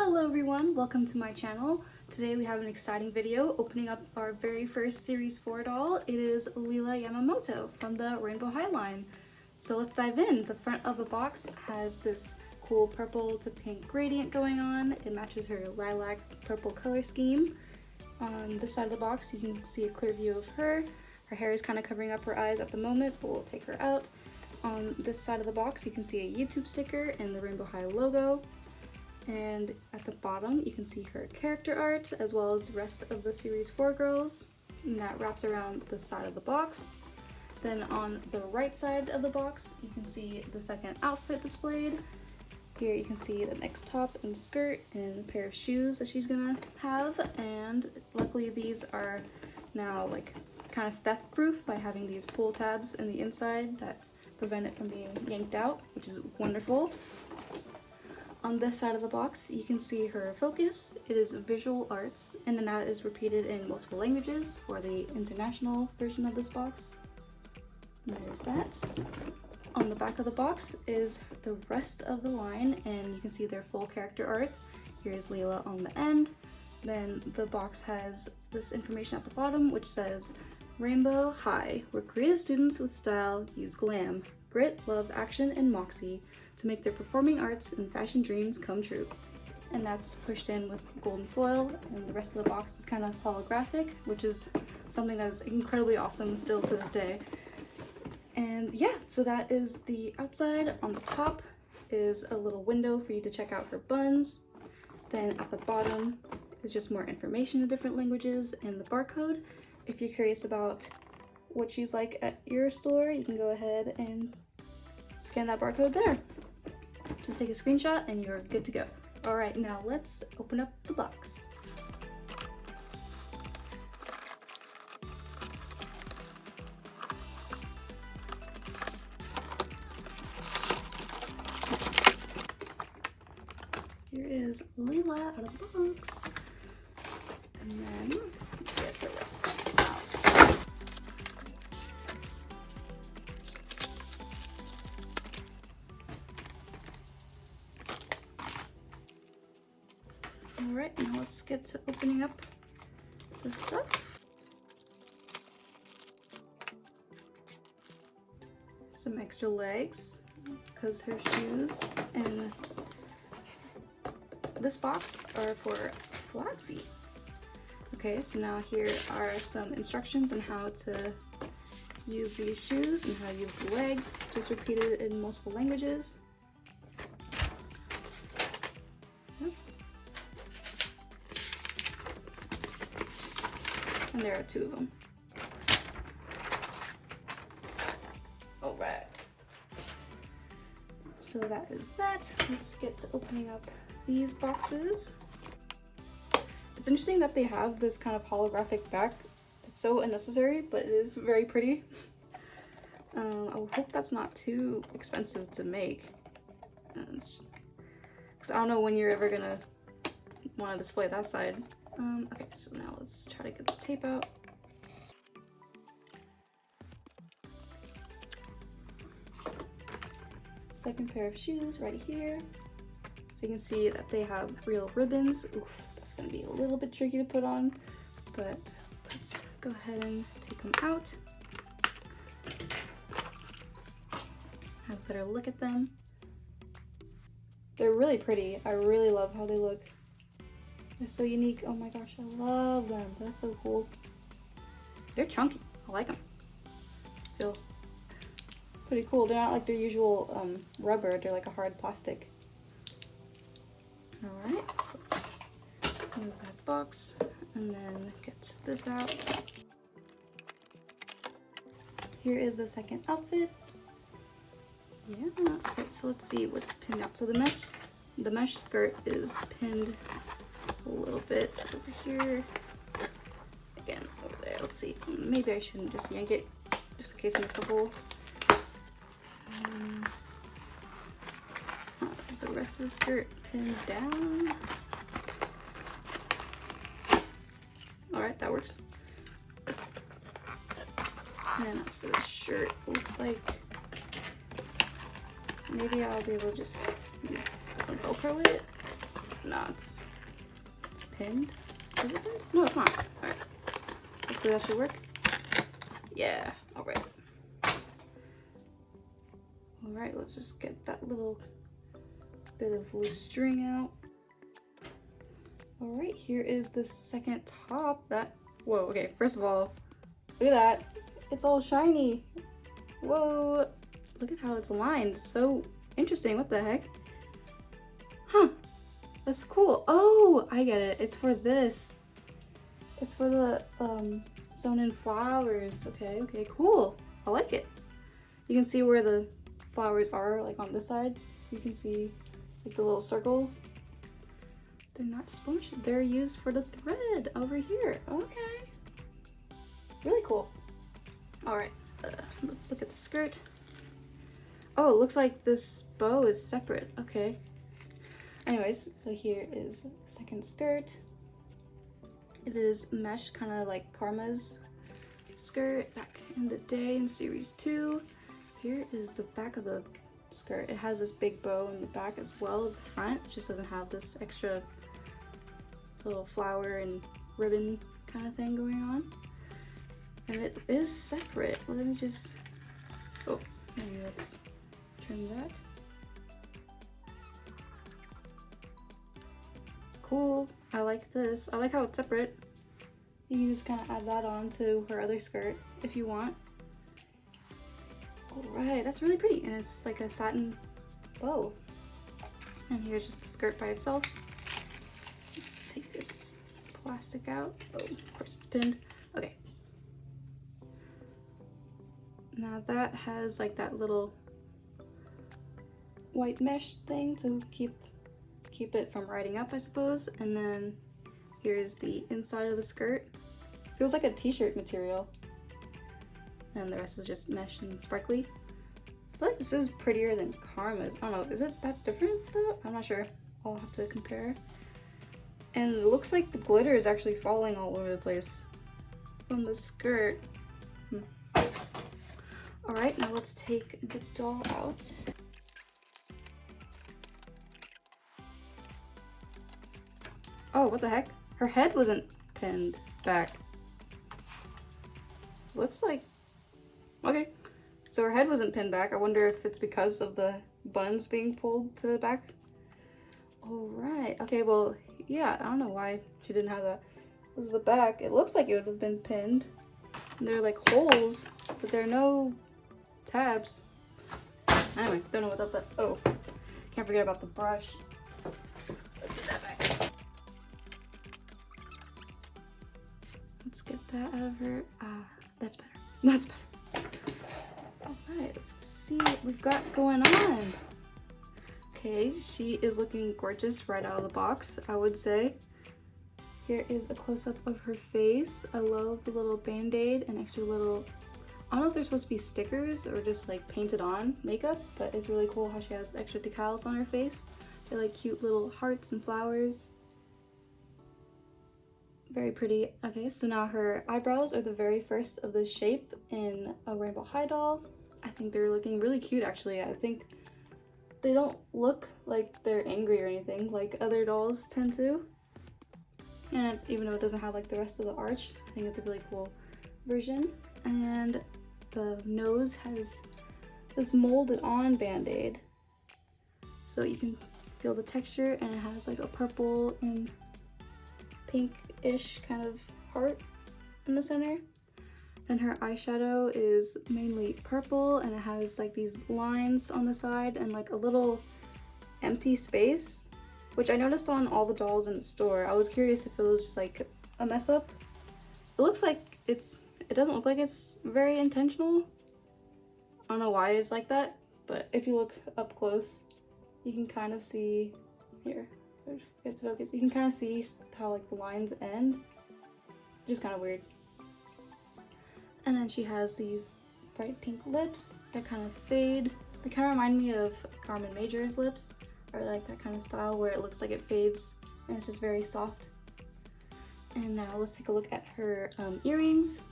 Hello everyone, welcome to my channel. Today we have an exciting video opening up our very first Series 4 doll. It is Lila Yamamoto from the Rainbow High line. So let's dive in. The front of the box has this cool purple to pink gradient going on. It matches her lilac purple color scheme. On this side of the box you can see a clear view of her. Her hair is kind of covering up her eyes at the moment, but we'll take her out. On this side of the box you can see a YouTube sticker and the Rainbow High logo. And at the bottom you can see her character art as well as the rest of the Series 4 girls, and that wraps around the side of the box. Then on the right side of the box you can see the second outfit displayed. Here you can see the next top and skirt and a pair of shoes that she's gonna have, and luckily these are now like kind of theft proof by having these pull tabs in the inside that prevent it from being yanked out, which is wonderful. On this side of the box, you can see her focus. It is visual arts, and then that is repeated in multiple languages for the international version of this box. And there's that. On the back of the box is the rest of the line, and you can see their full character art. Here's Lila on the end. Then the box has this information at the bottom, which says, Rainbow High, where creative students with style use glam, grit, love, action, and moxie to make their performing arts and fashion dreams come true. And that's pushed in with golden foil, and the rest of the box is kind of holographic, which is something that is incredibly awesome still to this day. And yeah, so that is the outside. On the top is a little window for you to check out her buns. Then at the bottom is just more information in different languages and the barcode. If you're curious about what she's like at your store, you can go ahead and scan that barcode there. Just take a screenshot and you're good to go. All right, now let's open up the box. Here is Lila out of the box. And then let's get the rest out. Alright, now let's get to opening up the stuff. Some extra legs, because her shoes and this box are for flat feet. Okay, so now here are some instructions on how to use these shoes and how to use the legs, just repeated in multiple languages. And there are two of them. Alright. So that is that. Let's get to opening up these boxes. It's interesting that they have this kind of holographic back. It's so unnecessary, but it is very pretty. I hope that's not too expensive to make. Because I don't know when you're ever gonna want to display that side. Okay, so now let's try to get the tape out. Second pair of shoes right here. So you can see that they have real ribbons. Oof, that's gonna be a little bit tricky to put on, but let's go ahead and take them out. Have a better look at them. They're really pretty. I really love how they look. They're so unique. Oh my gosh, I love them. That's so cool. They're chunky. I like them. Feel pretty cool. They're not like their usual rubber. They're like a hard plastic. Alright, so let's move that box and then get this out. Here is the second outfit. Yeah, okay, so let's see what's pinned out. So the mesh skirt is pinned a little bit over here. Again, over there. Let's see. Maybe I shouldn't just yank it, just in case it makes a hole. Is the rest of the skirt pinned down? Alright, that works. And that's for the shirt. Looks like maybe I'll be able to just use Velcro it. No, it's pinned. Is it pinned? No, it's not. Alright. Hopefully that should work. Yeah, alright. Alright, let's just get that little bit of loose string out. Alright, here is the second top. Whoa, okay, first of all, look at that. It's all shiny. Whoa, look at how it's aligned. So interesting, what the heck? Huh, that's cool. Oh, I get it, it's for this. It's for the sewn in flowers. Okay, cool. I like it. You can see where the flowers are, like on this side. You can see like the little circles. They're not sponge, they're used for the thread over here. Okay, really cool. All right, let's look at the skirt. Oh, it looks like this bow is separate. Okay. Anyways, so here is the second skirt. It is mesh, kind of like Karma's skirt back in the day in series 2. Here is the back of the skirt. It has this big bow in the back as well as the front. It just doesn't have this extra little flower and ribbon kind of thing going on. And it is separate. Let me just, oh, maybe let's trim that. Cool, I like this. I like how it's separate. You can just kind of add that on to her other skirt if you want. Alright, that's really pretty, and it's like a satin bow. And here's just the skirt by itself. Let's take this plastic out. Oh, of course it's pinned. Okay. Now that has like that little white mesh thing to keep it from riding up, I suppose. And then here's the inside of the skirt. Feels like a t-shirt material. And the rest is just mesh and sparkly. I feel like this is prettier than Karma's. I don't know, is it that different though? I'm not sure. I'll have to compare. And it looks like the glitter is actually falling all over the place from the skirt. Alright, now let's take the doll out. Oh, what the heck? Her head wasn't pinned back. Looks like... Okay, so her head wasn't pinned back. I wonder if it's because of the buns being pulled to the back. Alright, okay, well, yeah, I don't know why she didn't have that. This is the back. It looks like it would have been pinned. And there are like holes, but there are no tabs. Anyway, don't know what's up that. Oh, can't forget about the brush. Let's get that back. Let's get that out of her. That's better. That's better. Alright, let's see what we've got going on. Okay, she is looking gorgeous right out of the box, I would say. Here is a close-up of her face. I love the little band-aid and extra little, I don't know if they're supposed to be stickers or just like painted on makeup, but it's really cool how she has extra decals on her face. They're like cute little hearts and flowers. Very pretty. Okay, so now her eyebrows are the very first of this shape in a Rainbow High doll. I think they're looking really cute actually. I think they don't look like they're angry or anything like other dolls tend to. And even though it doesn't have like the rest of the arch, I think it's a really cool version. And the nose has this molded on band-aid. So you can feel the texture, and it has like a purple and pink-ish kind of heart in the center. Then her eyeshadow is mainly purple, and it has like these lines on the side and like a little empty space, which I noticed on all the dolls in the store. I was curious if it was just like a mess up. It looks like it doesn't look like it's very intentional. I don't know why it's like that, but if you look up close, you can kind of see, here, it's focused, you can kind of see how like the lines end. Just kind of weird. And then she has these bright pink lips that kind of fade. They kind of remind me of Carmen Major's lips, or like that kind of style where it looks like it fades and it's just very soft. And now let's take a look at her earrings.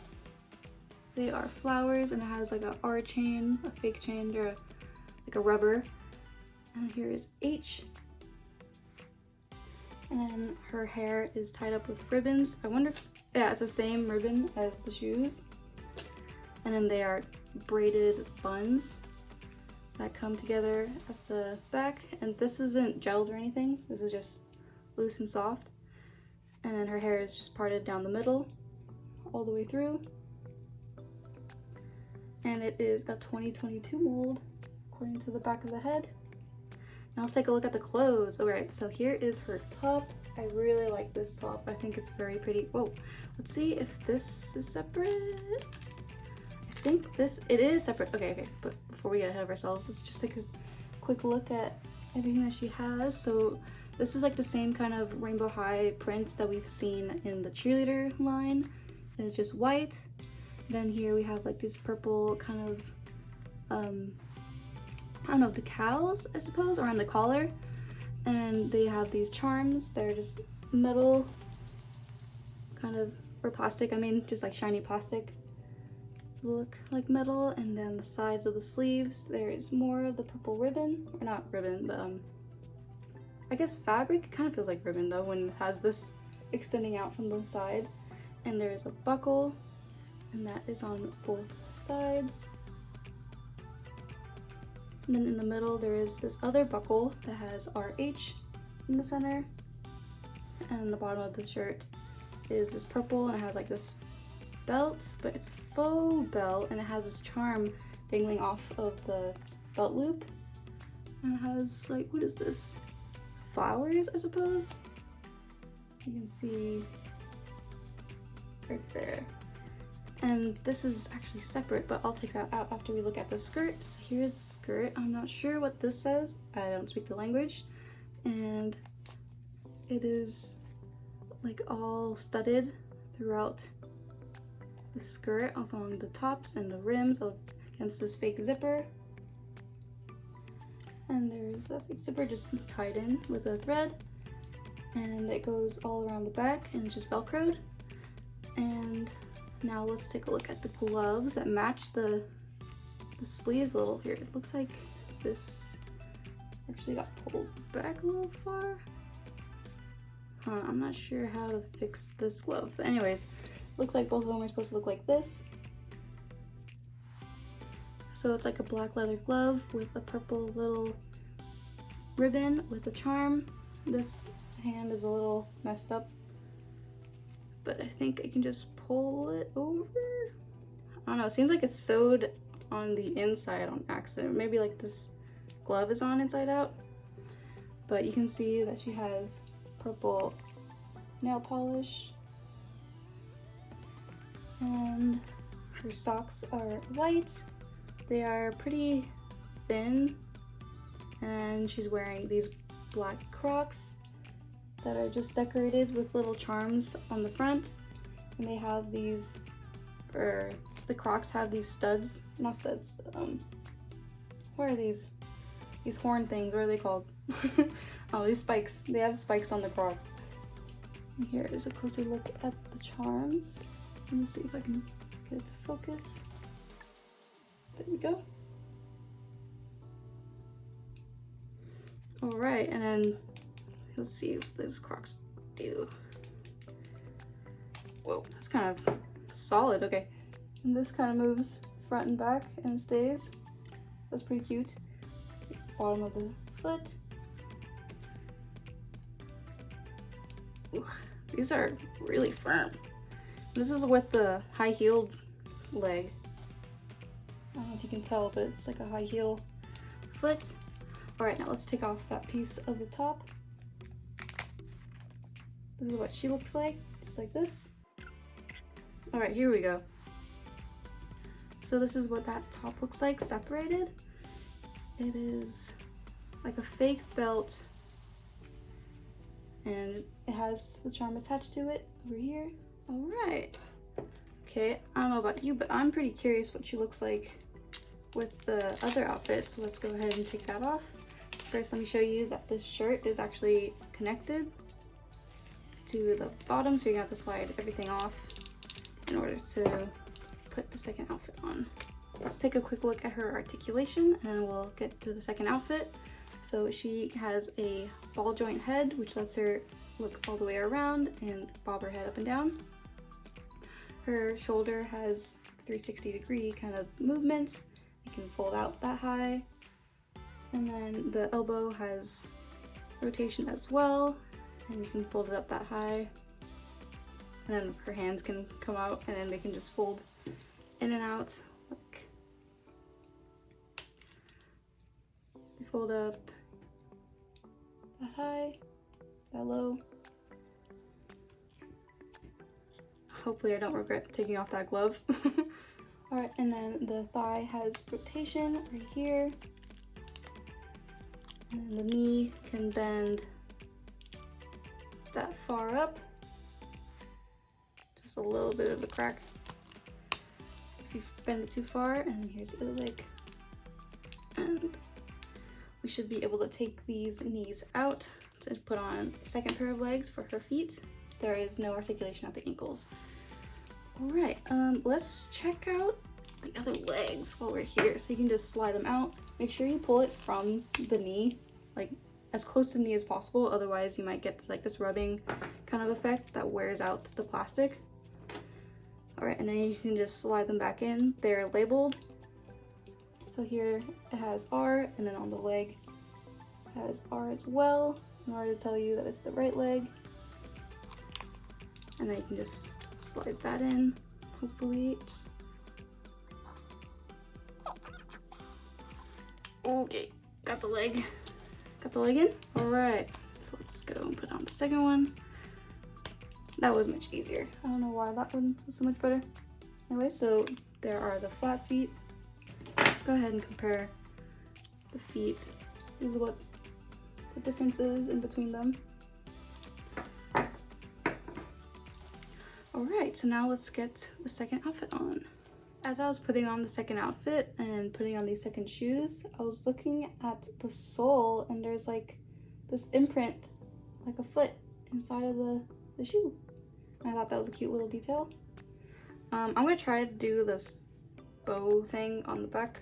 They are flowers, and it has like a R chain, a fake chain, or like a rubber. And here is H. And then her hair is tied up with ribbons. I wonder if, yeah, it's the same ribbon as the shoes. And then they are braided buns that come together at the back. And this isn't gelled or anything. This is just loose and soft. And then her hair is just parted down the middle all the way through. And it is a 2022 mold according to the back of the head. Now let's take a look at the clothes. Alright, so here is her top. I really like this top. I think it's very pretty. Whoa, let's see if this is separate. I think it is separate. Okay, but before we get ahead of ourselves, let's just take a quick look at everything that she has. So this is like the same kind of rainbow high prints that we've seen in the cheerleader line. And it's just white. Then here we have like these purple kind of, I don't know, decals, I suppose, around the collar. And they have these charms. They're just metal, kind of, or plastic, I mean, just like shiny plastic. Look like metal. And then the sides of the sleeves, there is more of the purple ribbon, or not ribbon, but I guess fabric. It kind of feels like ribbon though when it has this extending out from the side. And there is a buckle, and that is on both sides. And then in the middle there is this other buckle that has RH in the center. And the bottom of the shirt is this purple, and it has like this belt, but it's faux belt, and it has this charm dangling off of the belt loop. And it has like, what is this? Flowers, I suppose? You can see right there. And this is actually separate, but I'll take that out after we look at the skirt. So here's the skirt. I'm not sure what this says. I don't speak the language. And it is like all studded throughout the skirt along the tops and the rims against this fake zipper. And there's a fake zipper just tied in with a thread. And it goes all around the back and it's just Velcroed. And now let's take a look at the gloves that match the sleeves a little here. It looks like this actually got pulled back a little far. I'm not sure how to fix this glove. But anyways, looks like both of them are supposed to look like this. So it's like a black leather glove with a purple little ribbon with a charm. This hand is a little messed up, but I think I can just pull it over. I don't know, it seems like it's sewed on the inside on accident. Maybe like this glove is on inside out. But you can see that she has purple nail polish. And her socks are white. They are pretty thin. And she's wearing these black Crocs that are just decorated with little charms on the front. And they have these, or the Crocs have these studs, not studs, what are these? These horn things, what are they called? Oh, these spikes. They have spikes on the Crocs. And here is a closer look at the charms. Let me see if I can get it to focus. There we go. Alright, and then let's see what these Crocs do. Whoa, that's kind of solid. Okay, and this kind of moves front and back and stays. That's pretty cute. Bottom of the foot. Ooh, these are really firm. This is with the high-heeled leg. I don't know if you can tell, but it's like a high heel foot. Alright, now let's take off that piece of the top. This is what she looks like, just like this. Alright, here we go. So this is what that top looks like, separated. It is like a fake belt, and it has the charm attached to it over here. Alright. Okay, I don't know about you, but I'm pretty curious what she looks like with the other outfit, so let's go ahead and take that off. First, let me show you that this shirt is actually connected to the bottom, so you're gonna have to slide everything off in order to put the second outfit on. Let's take a quick look at her articulation and then we'll get to the second outfit. So she has a ball joint head, which lets her look all the way around and bob her head up and down. Her shoulder has 360-degree kind of movements. You can fold out that high. And then the elbow has rotation as well, and you can fold it up that high. And then her hands can come out, and then they can just fold in and out. Like, they fold up that high, that low. Hopefully I don't regret taking off that glove. Alright, and then the thigh has rotation right here. And then the knee can bend that far up. Just a little bit of a crack if you bend it too far. And then here's the other leg. And we should be able to take these knees out to put on a second pair of legs for her feet. There is no articulation at the ankles. Alright, let's check out the other legs while we're here. So you can just slide them out. Make sure you pull it from the knee, like as close to the knee as possible. Otherwise you might get like this rubbing kind of effect that wears out the plastic. Alright, and then you can just slide them back in. They're labeled. So here it has R, and then on the leg it has R as well, in order to tell you that it's the right leg. And then you can just slide that in, hopefully. Okay, got the leg in. All right, so let's go and put on the second one. That was much easier. I don't know why that one was so much better. Anyway, so there are the flat feet. Let's go ahead and compare the feet. This is what the difference is in between them. Alright, so now let's get the second outfit on. As I was putting on the second outfit and putting on these second shoes, I was looking at the sole, and there's like this imprint, like a foot inside of the shoe. And I thought that was a cute little detail. I'm gonna try to do this bow thing on the back,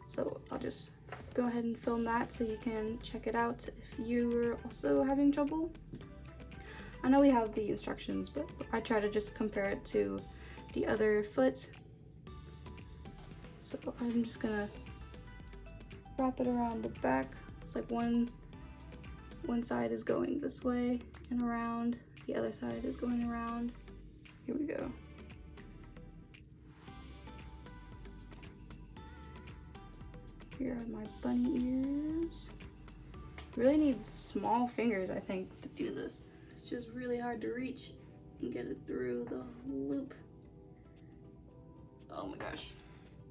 so I'll just go ahead and film that so you can check it out if you're also having trouble. I know we have the instructions, but I try to just compare it to the other foot. So I'm just gonna wrap it around the back. It's like one side is going this way and around, the other side is going around. Here we go. Here are my bunny ears. Really need small fingers, I think, to do this. It's just really hard to reach and get it through the loop. Oh my gosh.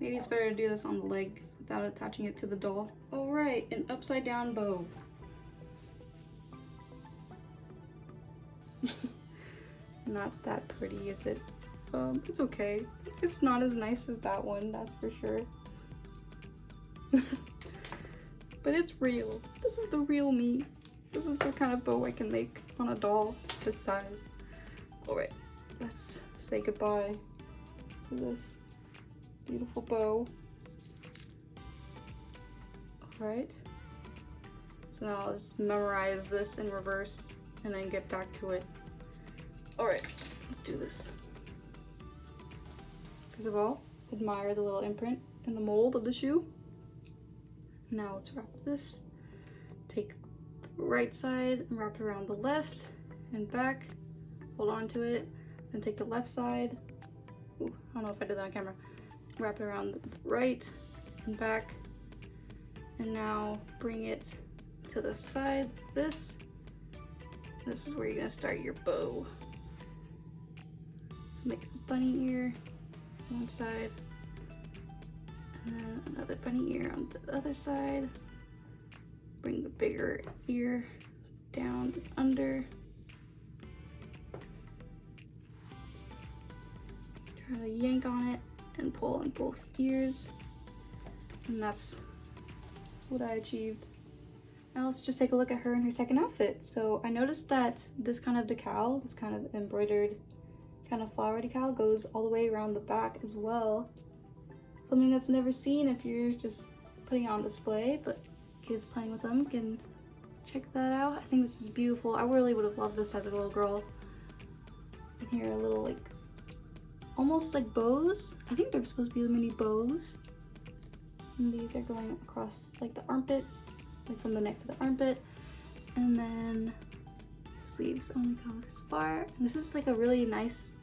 Maybe it's better to do this on the leg without attaching it to the doll. Alright, an upside down bow. Not that pretty, is it? It's okay. It's not as nice as that one, that's for sure. But it's real. This is the real me. This is the kind of bow I can make on a doll this size. Alright, let's say goodbye to this beautiful bow. Alright. So now I'll just memorize this in reverse and then get back to it. Alright, let's do this. First of all, admire the little imprint in the mold of the shoe. Now let's wrap this. Take the right side and wrap it around the left and back. Hold on to it. Then take the left side. Ooh, I don't know if I did that on camera. Wrap it around the right and back. And now bring it to the side. This is where you're gonna start your bow. So make a bunny ear on one side. And then another bunny ear on the other side. Bring the bigger ear down under. Try to yank on it and pull on both ears. And that's what I achieved. Now let's just take a look at her in her second outfit. So I noticed that this kind of decal, this kind of embroidered kind of flower decal, goes all the way around the back as well. Something that's never seen if you're just putting it on display, but you kids playing with them can check that out. I think this is beautiful. I really would have loved this as a little girl. And here are little like almost like bows. I think they're supposed to be the mini bows. And these are going across like the armpit, like from the neck to the armpit. And then sleeves only go this far. And this is like a really nice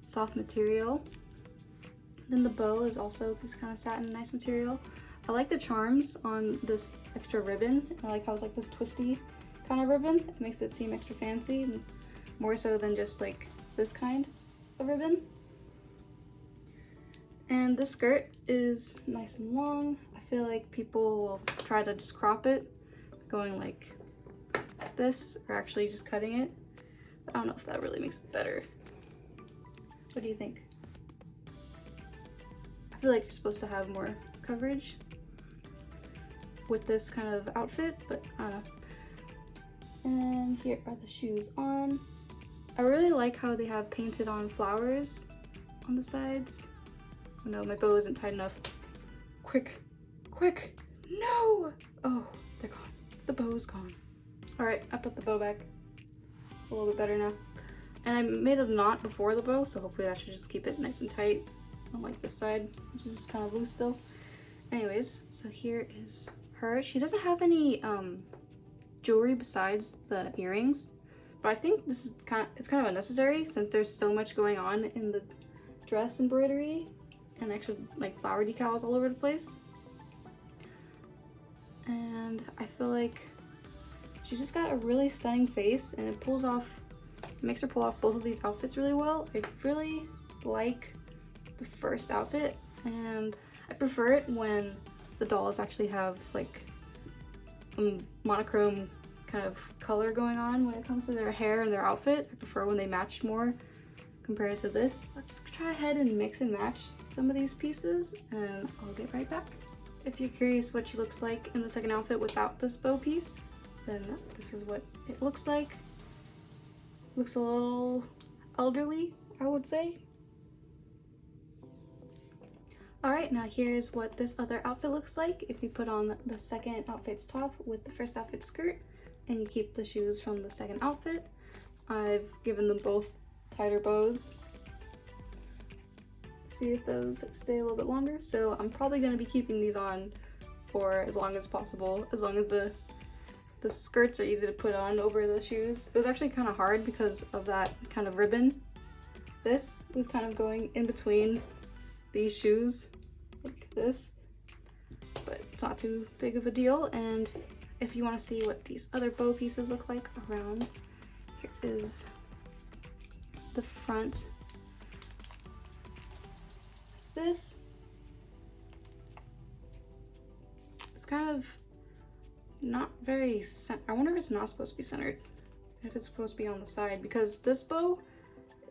soft material. Then the bow is also this kind of satin nice material. I like the charms on this extra ribbon. I like how it's like this twisty kind of ribbon. It makes it seem extra fancy, and more so than just like this kind of ribbon. And this skirt is nice and long. I feel like people will try to just crop it, going like this, or actually just cutting it. But I don't know if that really makes it better. What do you think? I feel like you're supposed to have more coverage with this kind of outfit, but I don't know. And here are the shoes on. I really like how they have painted on flowers on the sides. Oh no, my bow isn't tight enough. Quick, quick, no! Oh, they're gone. The bow's gone. All right, I put the bow back. It's a little bit better now. And I made a knot before the bow, so hopefully that should just keep it nice and tight. Unlike this side, which is just kind of loose still. Anyways, so here is her. She doesn't have any jewelry besides the earrings, but I think this is kind of unnecessary since there's so much going on in the dress embroidery and actually like flower decals all over the place. And I feel like she's just got a really stunning face, and it makes her pull off both of these outfits really well. I really like the first outfit, and I prefer it when the dolls actually have like a monochrome kind of color going on when it comes to their hair and their outfit. I prefer when they match more compared to this. Let's try ahead and mix and match some of these pieces, and I'll get right back. If you're curious what she looks like in the second outfit without this bow piece, then this is what it looks like. Looks a little elderly, I would say. Alright, now here's what this other outfit looks like if you put on the second outfit's top with the first outfit's skirt, and you keep the shoes from the second outfit. I've given them both tighter bows. See if those stay a little bit longer. So I'm probably going to be keeping these on for as long as possible, as long as the skirts are easy to put on over the shoes. It was actually kind of hard because of that kind of ribbon. This was kind of going in between these shoes like this, but it's not too big of a deal. And if you want to see what these other bow pieces look like around, here is the front. This, it's kind of not very I wonder if it's not supposed to be centered, if it's supposed to be on the side, because this bow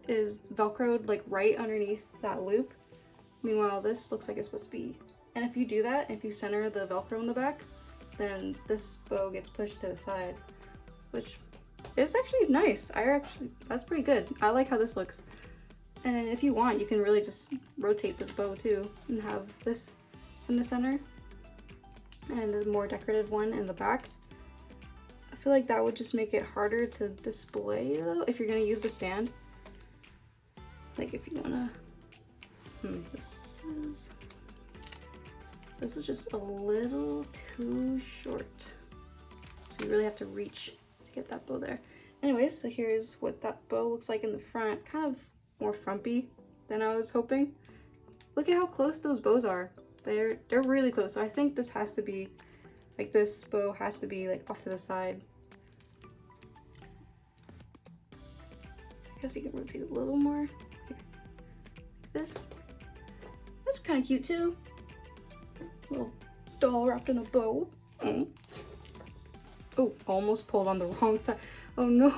is velcroed like right underneath that loop. Meanwhile, this looks like it's supposed to be, and if you do that, if you center the velcro in the back, then this bow gets pushed to the side, which is actually nice. That's pretty good. I like how this looks. And if you want, you can really just rotate this bow too and have this in the center and a more decorative one in the back. I feel like that would just make it harder to display though if you're gonna use the stand. Like if you wanna, this is just a little too short. So you really have to reach to get that bow there. Anyways, so here's what that bow looks like in the front. Kind of more frumpy than I was hoping. Look at how close those bows are. They're really close. So I think this has to be, like this bow has to be like off to the side. I guess you can rotate it a little more. That's kind of cute too. Little doll wrapped in a bow. Oh, almost pulled on the wrong side. Oh no.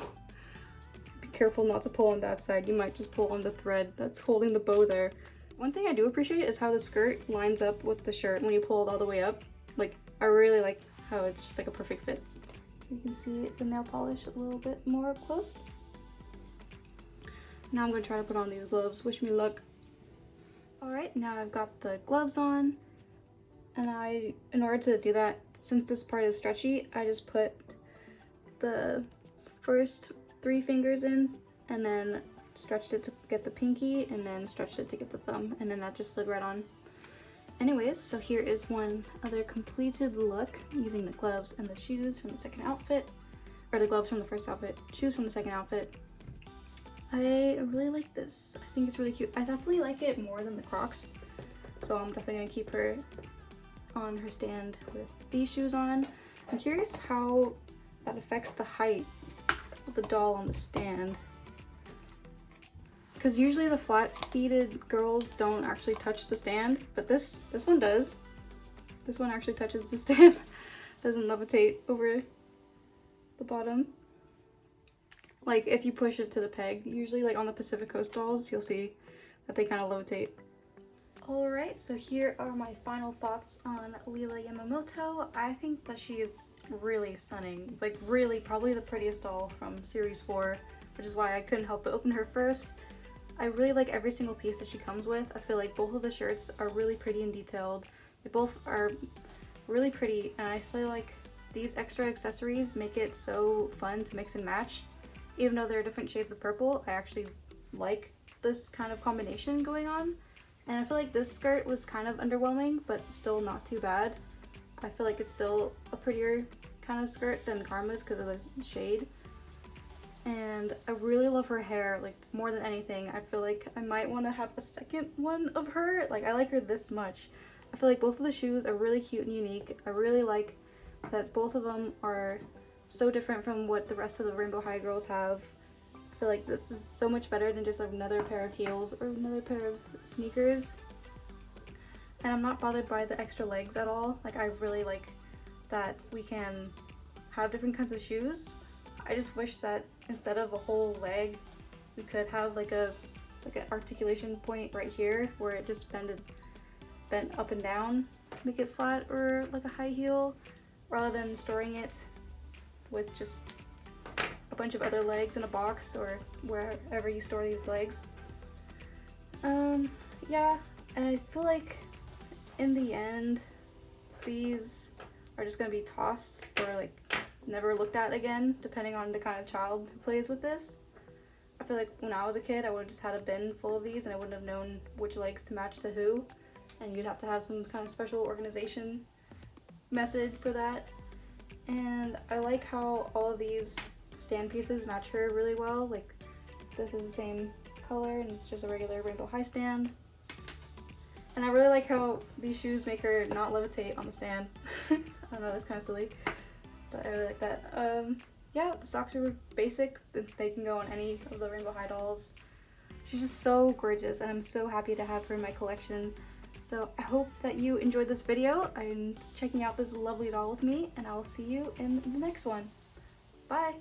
Be careful not to pull on that side. You might just pull on the thread that's holding the bow there. One thing I do appreciate is how the skirt lines up with the shirt when you pull it all the way up. Like, I really like how it's just like a perfect fit. You can see the nail polish a little bit more up close. Now I'm going to try to put on these gloves. Wish me luck. Alright, now I've got the gloves on. And in order to do that, since this part is stretchy, I just put the first 3 fingers in and then stretched it to get the pinky and then stretched it to get the thumb, and then that just slid right on. Anyways, so here is one other completed look using the gloves and the shoes from the second outfit, or the gloves from the first outfit, shoes from the second outfit. I really like this. I think it's really cute. I definitely like it more than the Crocs, so I'm definitely gonna keep her on her stand with these shoes on. I'm curious how that affects the height of the doll on the stand, because usually the flat-feeted girls don't actually touch the stand, but this one does. This one actually touches the stand. Doesn't levitate over the bottom. Like if you push it to the peg, usually like on the Pacific Coast dolls, you'll see that they kind of levitate. Alright, so here are my final thoughts on Lila Yamamoto. I think that she is really stunning. Like really probably the prettiest doll from series 4, which is why I couldn't help but open her first. I really like every single piece that she comes with. I feel like both of the shirts are really pretty and detailed. They both are really pretty, and I feel like these extra accessories make it so fun to mix and match. Even though they're different shades of purple, I actually like this kind of combination going on. And I feel like this skirt was kind of underwhelming, but still not too bad. I feel like it's still a prettier kind of skirt than Karma's because of the shade. And I really love her hair, like more than anything. I feel like I might want to have a second one of her. Like I like her this much. I feel like both of the shoes are really cute and unique. I really like that both of them are so different from what the rest of the Rainbow High girls have. I feel like this is so much better than just another pair of heels or another pair of sneakers. And I'm not bothered by the extra legs at all. Like I really like that we can have different kinds of shoes. I just wish that instead of a whole leg, we could have like an articulation point right here where it just bent up and down to make it flat or like a high heel, rather than storing it with just a bunch of other legs in a box or wherever you store these legs. Yeah, and I feel like in the end, these are just gonna be tossed or like never looked at again, depending on the kind of child who plays with this. I feel like when I was a kid, I would have just had a bin full of these and I wouldn't have known which legs to match to who, and you'd have to have some kind of special organization method for that. And I like how all of these stand pieces match her really well. Like this is the same color and it's just a regular Rainbow High stand. And I really like how these shoes make her not levitate on the stand. I don't know, that's kind of silly, but I really like that. Yeah, the socks are basic. They can go on any of the Rainbow High dolls. She's just so gorgeous and I'm so happy to have her in my collection. So I hope that you enjoyed this video and checking out this lovely doll with me, and I will see you in the next one. Bye!